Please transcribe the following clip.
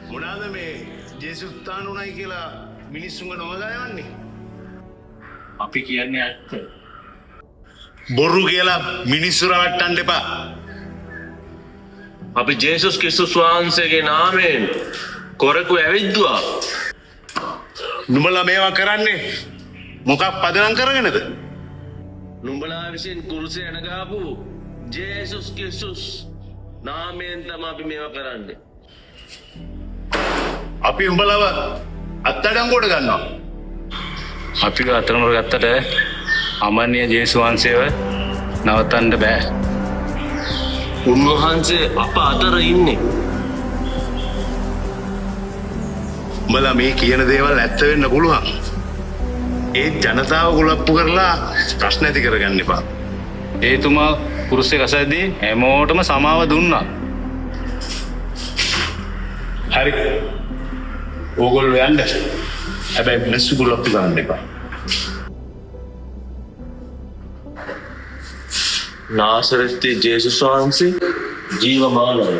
මොනාද මේ ජේසුස්තාන උනායි කියලා මිනිස්සුන්ව නොමගායවන්නේ? අපි කියන්නේ ඇත්ත. බොරු කියලා මිනිස්සු රවට්ටන්න එපා. අපි ජේසුස් ක්‍රිස්තුස් වහන්සේගේ නාමයෙන් කොරකු ඇවිද්දුවා. නුඹලා මේවා කරන්නේ මොකක් පදනම් කරගෙනද? නුඹලා විසින් කුරුසේ ඇනගාපු ජේසුස් ක්‍රිස්තුස් නාමයෙන් තමයි අපි මේවා කරන්නේ. අපි උඹලව අත්අඩංගුවට ගන්නවා. අපි අතරමර ගත්තට අමන්‍ය ජේසුස් වහන්සේව නවත්තන්න බෑ. උන්වහන්සේ අප අතර ඉන්නේ. උඹලා මේ කියන දේවල් ඇත්ත වෙන්න පුළුවන්. ඒ ජනතාව කුලප්පු කරලා ප්‍රශ්න ඇති කරගන්න එපා. ඒතුමා කුරුස්සේ ගසද්දී හැමෝටම සමාව දුන්නා. හරි. ඕගොල්ලෝ යන්න. හැබැයි මිනිස්සු කුලප්පු කරන්න එපා. නාසරෙත්තේ ජේසුස් වහන්සේ ජීවමානයි.